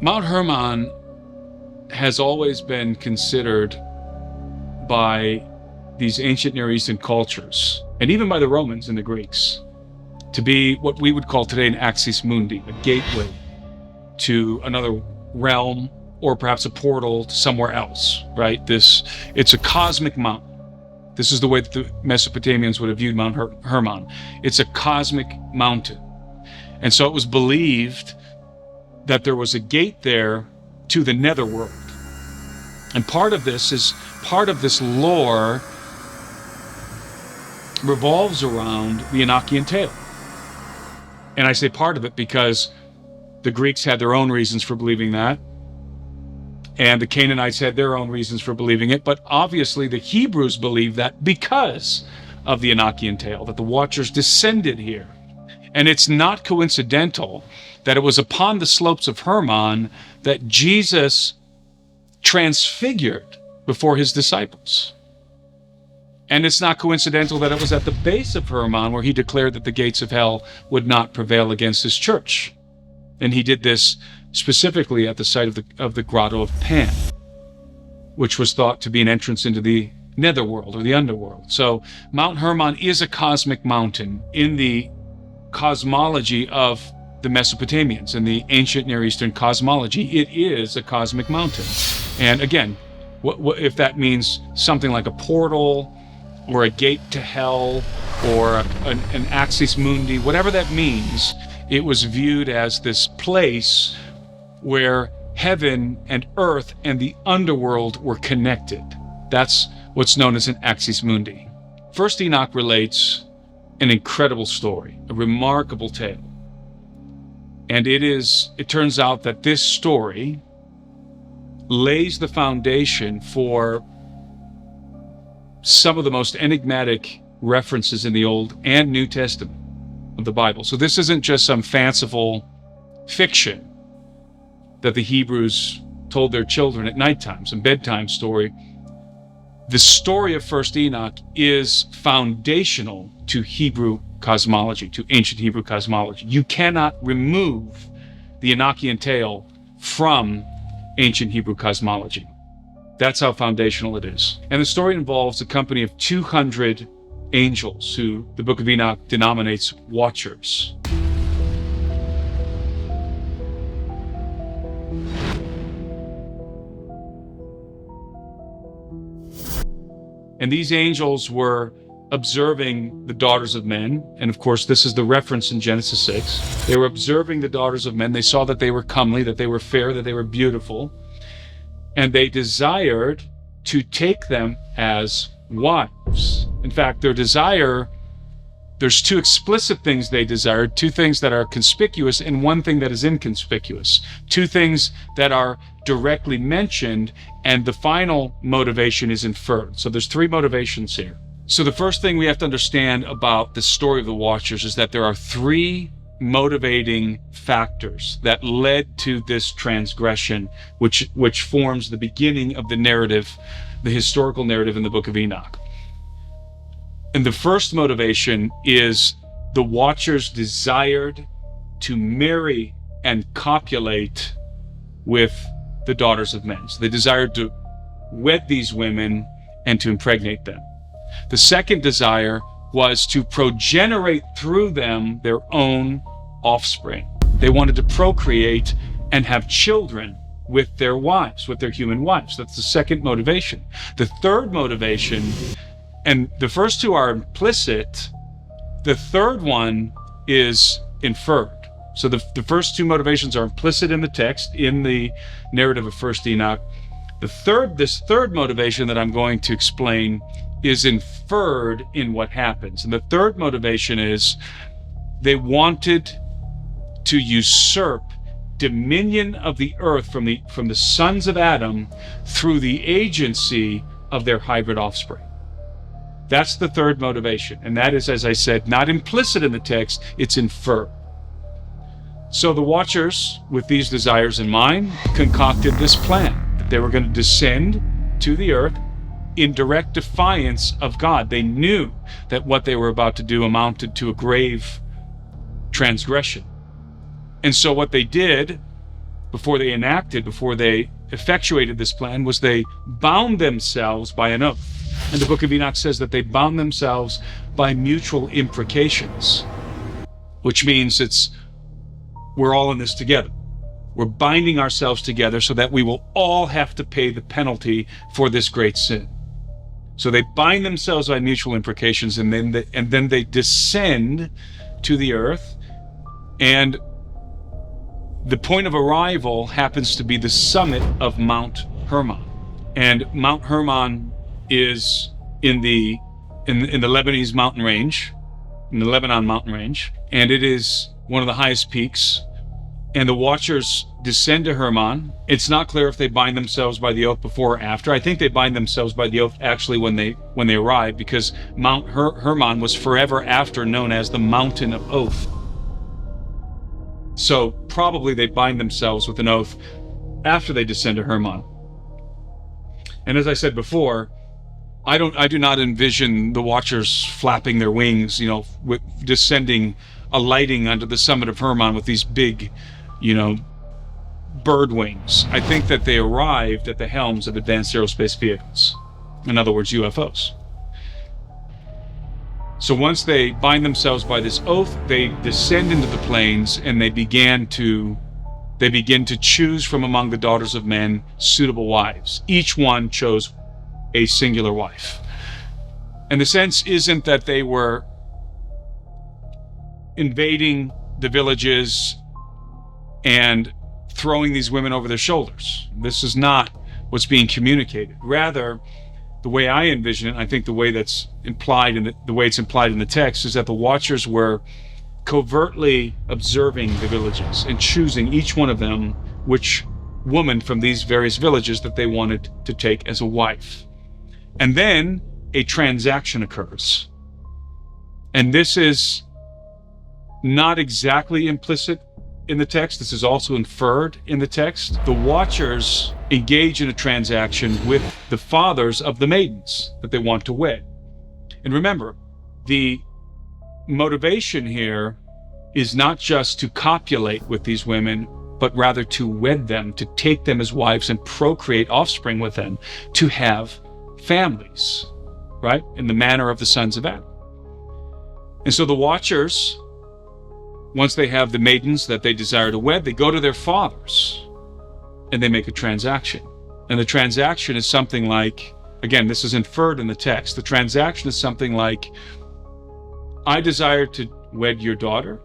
Mount Hermon has always been considered by these ancient Near Eastern cultures, and even by the Romans and the Greeks, to be what we would call today an axis mundi, a gateway to another realm, or perhaps a portal to somewhere else, right? It's a cosmic mountain. This is the way that the Mesopotamians would have viewed Mount Hermon. It's a cosmic mountain. And so it was believed that there was a gate there to the netherworld. And part of this lore revolves around the Enochian tale. And I say part of it because the Greeks had their own reasons for believing that, and the Canaanites had their own reasons for believing it, but obviously the Hebrews believed that because of the Enochian tale, that the Watchers descended here. And it's not coincidental that it was upon the slopes of Hermon that Jesus transfigured before his disciples. And it's not coincidental that it was at the base of Hermon where he declared that the gates of hell would not prevail against his church. And he did this specifically at the site of the Grotto of Pan, which was thought to be an entrance into the netherworld or the underworld. So Mount Hermon is a cosmic mountain in the cosmology of the Mesopotamians and the ancient Near Eastern cosmology. It is a cosmic mountain. And again, what if that means something like a portal or a gate to hell or an axis mundi, whatever that means, it was viewed as this place where heaven and earth and the underworld were connected. That's what's known as an axis mundi. First Enoch relates an incredible story, a remarkable tale. And it turns out that this story lays the foundation for some of the most enigmatic references in the Old and New Testament of the Bible. So this isn't just some fanciful fiction that the Hebrews told their children at nighttime, some bedtime story. The story of First Enoch is foundational to Hebrew cosmology, to ancient Hebrew cosmology. You cannot remove the Enochian tale from ancient Hebrew cosmology. That's how foundational it is. And the story involves a company of 200 angels who the Book of Enoch denominates watchers. And these angels were observing the daughters of men. And of course, this is the reference in Genesis 6. They were observing the daughters of men. They saw that they were comely, that they were fair, that they were beautiful. And they desired to take them as wives. In fact, their desire, there's two explicit things they desired, two things that are conspicuous and one thing that is inconspicuous. Two things that are directly mentioned, and the final motivation is inferred. So there's three motivations here. So the first thing we have to understand about the story of the Watchers is that there are three motivating factors that led to this transgression, which forms the beginning of the narrative, the historical narrative in the Book of Enoch. And the first motivation is the Watchers desired to marry and copulate with the daughters of men. So they desired to wed these women and to impregnate them. The second desire was to progenerate through them their own offspring. They wanted to procreate and have children with their wives, with their human wives. That's the second motivation. The third motivation, and the first two are implicit, the third one is inferred. So the first two motivations are implicit in the text, in the narrative of First Enoch. This third motivation that I'm going to explain is inferred in what happens. And the third motivation is they wanted to usurp dominion of the earth from the sons of Adam through the agency of their hybrid offspring. That's the third motivation. And that is, as I said, not implicit in the text, it's inferred. So the Watchers, with these desires in mind, concocted this plan that they were going to descend to the earth in direct defiance of God. They knew that what they were about to do amounted to a grave transgression. And so what they did before they effectuated this plan, was they bound themselves by an oath. And the Book of Enoch says that they bound themselves by mutual imprecations, which means we're all in this together. We're binding ourselves together so that we will all have to pay the penalty for this great sin. So they bind themselves by mutual imprecations, and then they descend to the earth, and the point of arrival happens to be the summit of Mount Hermon. And Mount Hermon is in the Lebanese mountain range, in the Lebanon mountain range, and it is one of the highest peaks. And the watchers descend to Hermon. It's not clear if they bind themselves by the oath before or after. I think they bind themselves by the oath actually when they arrive, because Mount Hermon was forever after known as the Mountain of Oath. So probably they bind themselves with an oath after they descend to Hermon. And as I said before, I do not envision the watchers flapping their wings, descending, alighting onto the summit of Hermon with these big, bird wings. I think that they arrived at the helms of advanced aerospace vehicles. In other words, UFOs. So once they bind themselves by this oath, they descend into the plains, and they begin to choose from among the daughters of men suitable wives. Each one chose a singular wife. And the sense isn't that they were invading the villages and throwing these women over their shoulders. This is not what's being communicated. Rather, the way I envision it, I think the way that's implied in the way it's implied in the text, is that the watchers were covertly observing the villages and choosing each one of them which woman from these various villages that they wanted to take as a wife. And then a transaction occurs. And this is not exactly implicit in the text. This is also inferred in the text. The watchers engage in a transaction with the fathers of the maidens that they want to wed. And remember, the motivation here is not just to copulate with these women, but rather to wed them, to take them as wives and procreate offspring with them, to have families, right? In the manner of the sons of Adam. And so the watchers, once they have the maidens that they desire to wed, they go to their fathers and they make a transaction. And the transaction is something like, again, this is inferred in the text. The transaction is something like, I desire to wed your daughter,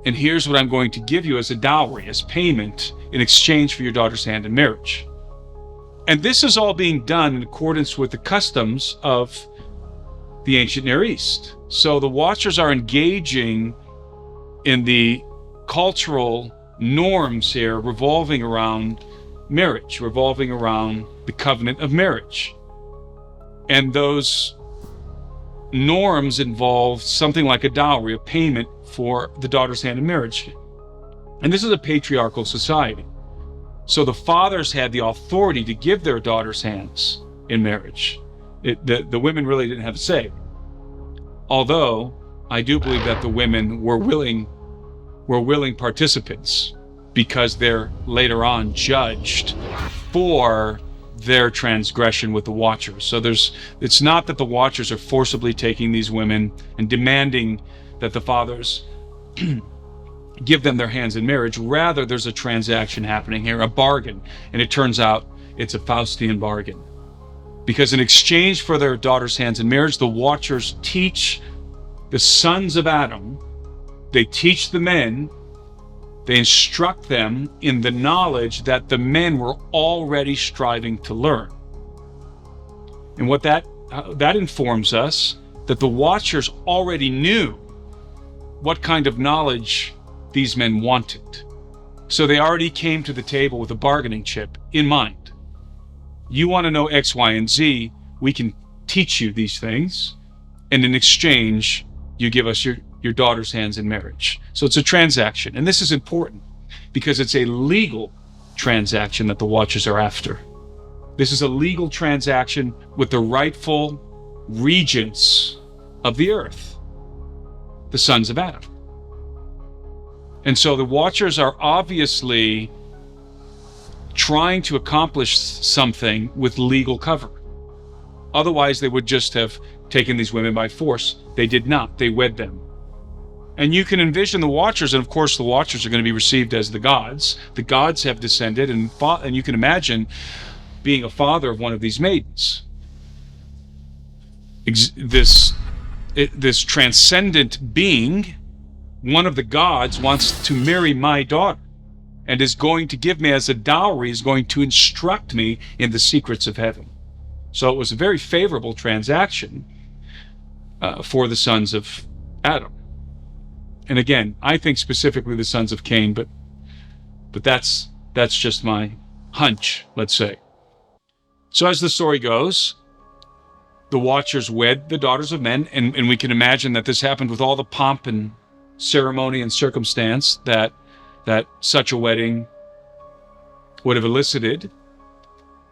and here's what I'm going to give you as a dowry, as payment in exchange for your daughter's hand in marriage. And this is all being done in accordance with the customs of the ancient Near East. So the watchers are engaging in the cultural norms here revolving around marriage, revolving around the covenant of marriage. And those norms involve something like a dowry, a payment for the daughter's hand in marriage. And this is a patriarchal society. So the fathers had the authority to give their daughters hands in marriage. The women really didn't have a say. Although I do believe that the women were willing participants, because they're later on judged for their transgression with the watchers. So it's not that the watchers are forcibly taking these women and demanding that the fathers give them their hands in marriage. Rather, there's a transaction happening here, a bargain. And it turns out it's a Faustian bargain. Because in exchange for their daughters' hands in marriage, the watchers teach the sons of Adam, they teach the men, they instruct them in the knowledge that the men were already striving to learn. And what that informs us, that the watchers already knew what kind of knowledge these men wanted. So they already came to the table with a bargaining chip in mind. You want to know X, Y, and Z, we can teach you these things, and in exchange, you give us your daughter's hands in marriage. So it's a transaction. And this is important because it's a legal transaction that the watchers are after. This is a legal transaction with the rightful regents of the earth, the sons of Adam. And so the watchers are obviously trying to accomplish something with legal cover. Otherwise, they would just have taken these women by force. They did not. They wed them. And you can envision the Watchers, and of course the Watchers are going to be received as the gods. The gods have descended, and you can imagine being a father of one of these maidens. This transcendent being, one of the gods, wants to marry my daughter and is going to give me as a dowry, is going to instruct me in the secrets of heaven. So it was a very favorable transaction for the sons of Adam. And again, I think specifically the sons of Cain, but that's just my hunch, let's say. So as the story goes, the Watchers wed the daughters of men, and we can imagine that this happened with all the pomp and ceremony and circumstance that such a wedding would have elicited.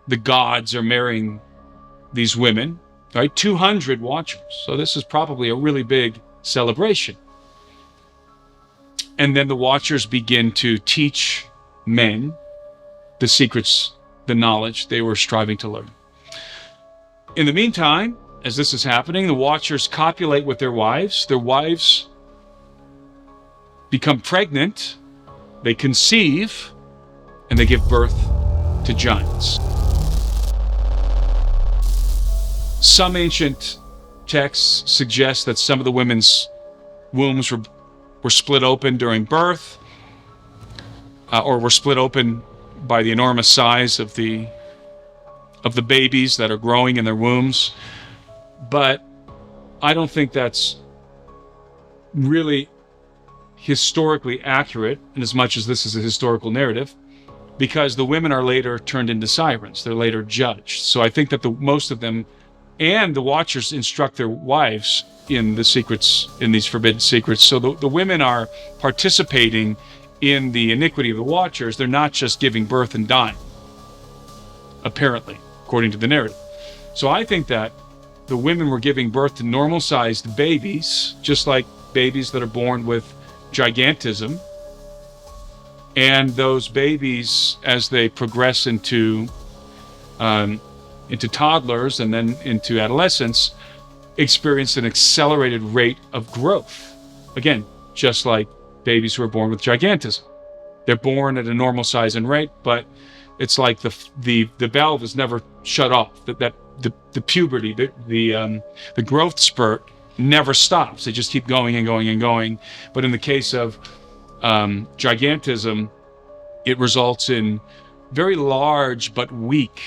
The gods are marrying these women, right? 200 Watchers. So this is probably a really big celebration. And then the Watchers begin to teach men the secrets, the knowledge they were striving to learn. In the meantime, as this is happening, the Watchers copulate with their wives. Their wives become pregnant, they conceive, and they give birth to giants. Some ancient texts suggest that some of the women's wombs were split open during birth, or were split open by the enormous size of the babies that are growing in their wombs. But I don't think that's really historically accurate, in as much as this is a historical narrative, because the women are later turned into sirens. They're later judged. So I think that most of them, and the Watchers, instruct their wives in the secrets, in these forbidden secrets. So the women are participating in the iniquity of the Watchers. They're not just giving birth and dying, apparently, according to the narrative. So I think that the women were giving birth to normal-sized babies, just like babies that are born with gigantism. And those babies, as they progress into toddlers and then into adolescence, experience an accelerated rate of growth. Again, just like babies who are born with gigantism. They're born at a normal size and rate, but it's like the valve is never shut off. That the puberty, the growth spurt never stops. They just keep going and going and going. But in the case of gigantism, it results in very large but weak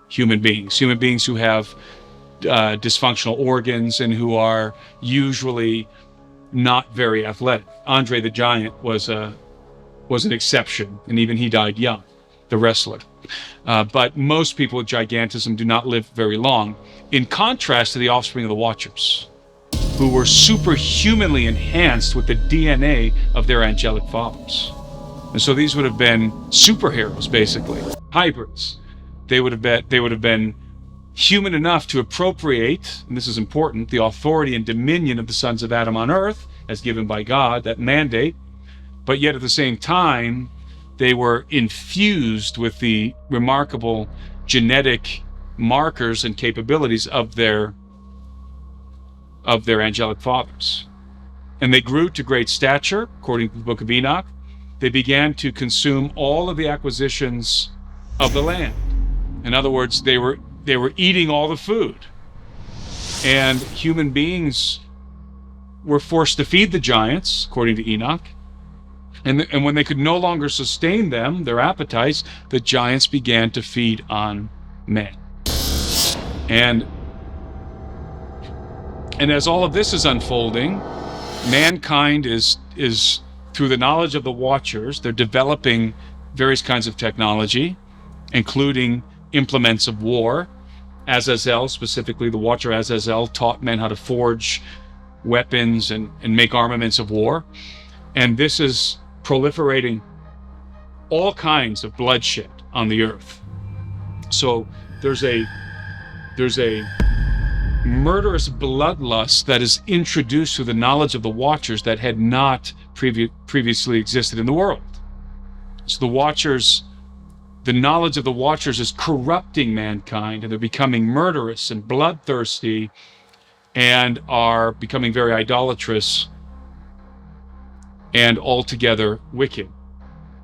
human beings who have dysfunctional organs and who are usually not very athletic. Andre the Giant was an exception, and even he died young, the wrestler. But most people with gigantism do not live very long, in contrast to the offspring of the Watchers, who were superhumanly enhanced with the DNA of their angelic fathers. And so these would have been superheroes, basically, hybrids. They would have been human enough to appropriate, and this is important, the authority and dominion of the sons of Adam on earth, as given by God, that mandate, but yet at the same time, they were infused with the remarkable genetic markers and capabilities of their angelic fathers. And they grew to great stature, according to the Book of Enoch. They began to consume all of the acquisitions of the land. In other words, they were eating all the food. And human beings were forced to feed the giants, according to Enoch. And when they could no longer sustain them, their appetites, the giants began to feed on men. And as all of this is unfolding, mankind is through the knowledge of the Watchers, they're developing various kinds of technology, including implements of war. Azazel, specifically the Watcher Azazel, taught men how to forge weapons and make armaments of war. And this is proliferating all kinds of bloodshed on the earth. So there's a murderous bloodlust that is introduced through the knowledge of the Watchers that had not previously existed in the world. So the Watchers the knowledge of the watchers is corrupting mankind, and they're becoming murderous and bloodthirsty and are becoming very idolatrous and altogether wicked,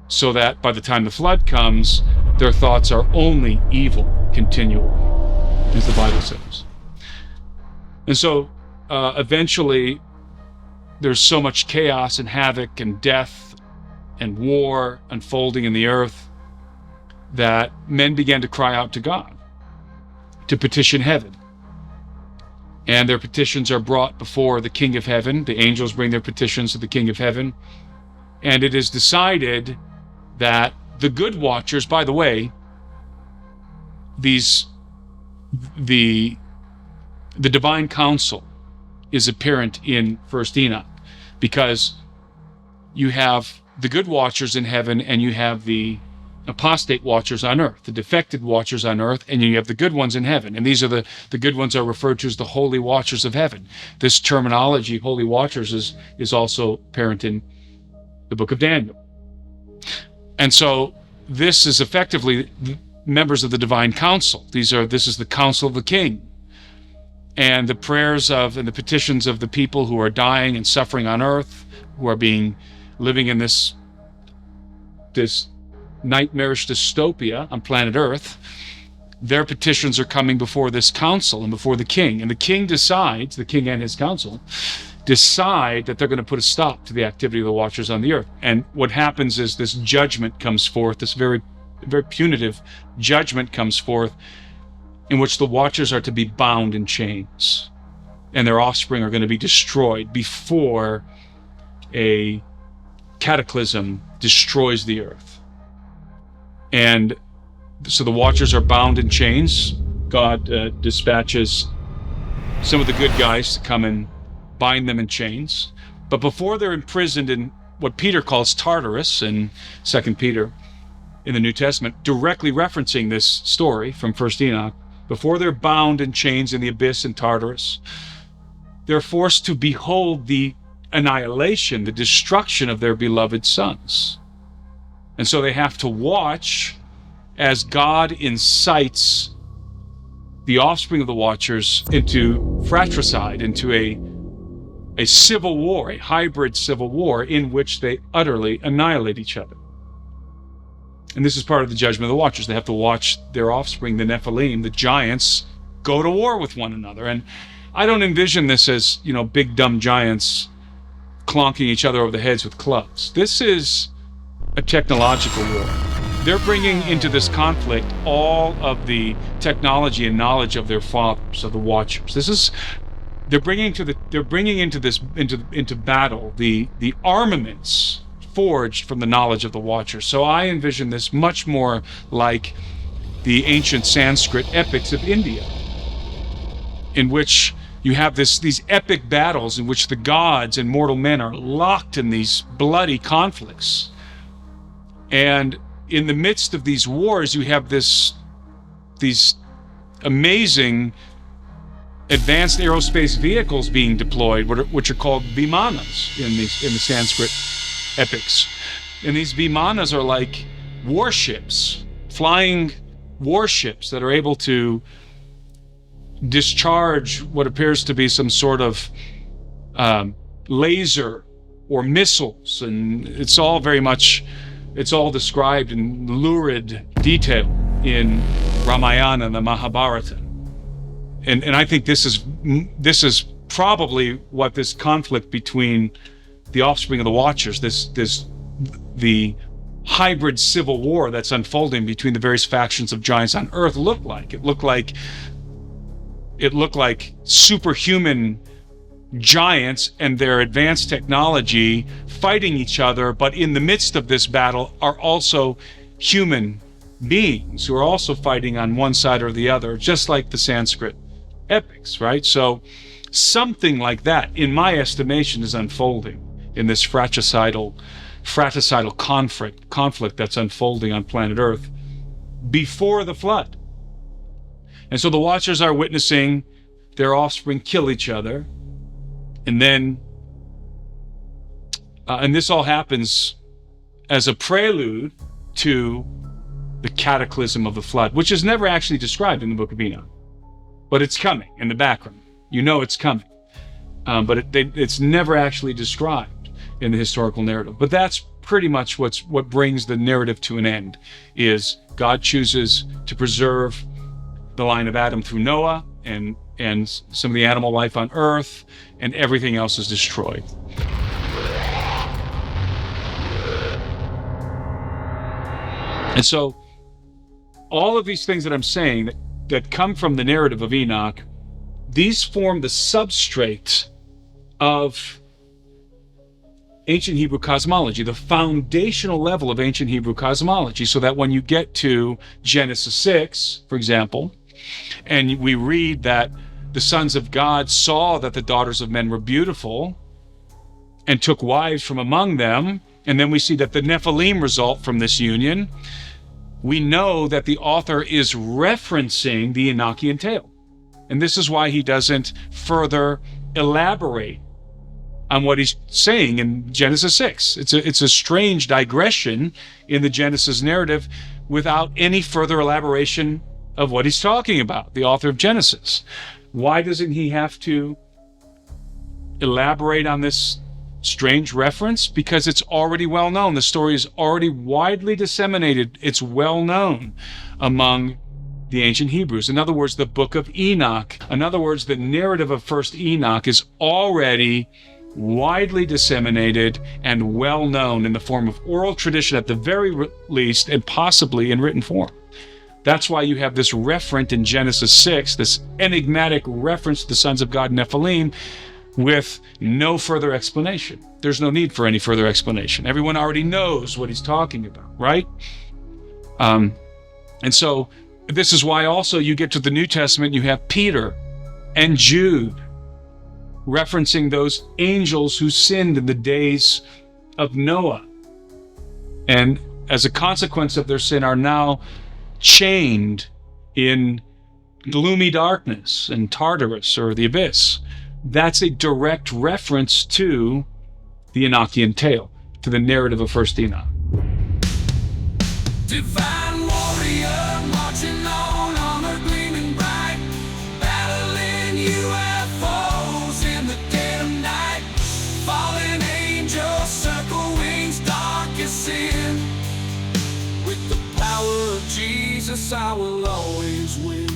so that by the time the flood comes, their thoughts are only evil continually, as the Bible says. And so eventually there's so much chaos and havoc and death and war unfolding in the earth that men began to cry out to God, to petition heaven. And their petitions are brought before the King of Heaven. The angels bring their petitions to the King of Heaven. And it is decided that the good watchers, by the way, the divine council is apparent in 1st Enoch, because you have the good watchers in heaven and you have the apostate watchers on earth, the defected watchers on earth, and you have the good ones in heaven. And these are the good ones are referred to as the holy watchers of heaven. This terminology, holy watchers, is also apparent in the book of Daniel. And so this is effectively members of the divine council. This is the council of the king. And the prayers and the petitions of the people who are dying and suffering on earth, who are living in this nightmarish dystopia on planet Earth, their petitions are coming before this council and before the king. And the king decides, the king and his council, decide that they're going to put a stop to the activity of the watchers on the earth. And what happens is this judgment comes forth, this very, very punitive judgment comes forth, in which the watchers are to be bound in chains. And their offspring are going to be destroyed before a cataclysm destroys the earth. And so the watchers are bound in chains. God dispatches some of the good guys to come and bind them in chains. But before they're imprisoned in what Peter calls Tartarus in 2 Peter in the New Testament, directly referencing this story from 1st Enoch, before they're bound in chains in the abyss in Tartarus, they're forced to behold the annihilation, the destruction of their beloved sons. And so they have to watch as God incites the offspring of the watchers into fratricide, into a civil war, a hybrid civil war in which they utterly annihilate each other. And this is part of the judgment of the watchers. They have to watch their offspring, the Nephilim, the giants, go to war with one another. And I don't envision this as, big dumb giants clonking each other over the heads with clubs. This is a technological war. They're bringing into this conflict all of the technology and knowledge of their fathers, of the watchers. They're bringing into battle the armaments forged from the knowledge of the watchers. So I envision this much more like the ancient Sanskrit epics of India, in which you have these epic battles in which the gods and mortal men are locked in these bloody conflicts. And in the midst of these wars, you have these amazing advanced aerospace vehicles being deployed, which are called vimanas in the Sanskrit epics. And these vimanas are like warships, flying warships that are able to discharge what appears to be some sort of laser or missiles. And it's all described in lurid detail in Ramayana and the Mahabharata. And I think this is probably what this conflict between the offspring of the watchers, the hybrid civil war that's unfolding between the various factions of giants on earth looked like. It looked like superhuman giants and their advanced technology fighting each other, but in the midst of this battle are also human beings who are also fighting on one side or the other, just like the Sanskrit epics, right? So something like that, in my estimation, is unfolding in this fratricidal conflict that's unfolding on planet Earth before the flood. And so the watchers are witnessing their offspring kill each other. And then, and this all happens as a prelude to the cataclysm of the flood, which is never actually described in the Book of Enoch. But it's coming in the background. You know it's coming. But it's never actually described in the historical narrative. But that's pretty much what brings the narrative to an end, is God chooses to preserve the line of Adam through Noah and some of the animal life on earth, and everything else is destroyed. And so all of these things that I'm saying that come from the narrative of Enoch, these form the substrate of ancient Hebrew cosmology, the foundational level of ancient Hebrew cosmology, so that when you get to Genesis 6, for example, and we read that the sons of God saw that the daughters of men were beautiful and took wives from among them, and then we see that the Nephilim result from this union, we know that the author is referencing the Enochian tale. And this is why he doesn't further elaborate on what he's saying in Genesis 6. It's a strange digression in the Genesis narrative without any further elaboration of what he's talking about, the author of Genesis. Why doesn't he have to elaborate on this strange reference? Because it's already well known. The story is already widely disseminated. It's well known among the ancient Hebrews. In other words, the Book of Enoch, in other words, the narrative of First Enoch is already widely disseminated and well known in the form of oral tradition at the very least, and possibly in written form. That's why you have this referent in Genesis 6, this enigmatic reference to the sons of God, Nephilim, with no further explanation. There's no need for any further explanation. Everyone already knows what he's talking about, right? And so this is why also you get to the New Testament, you have Peter and Jude referencing those angels who sinned in the days of Noah, and as a consequence of their sin are now chained in gloomy darkness and Tartarus, or the abyss. That's a direct reference to the Enochian tale, to the narrative of First Enoch. Divine warrior marching on, armor gleaming bright, battling UFOs in the dead of night. Fallen angels circle wings, dark as sin. With the power of Jesus, I will always win.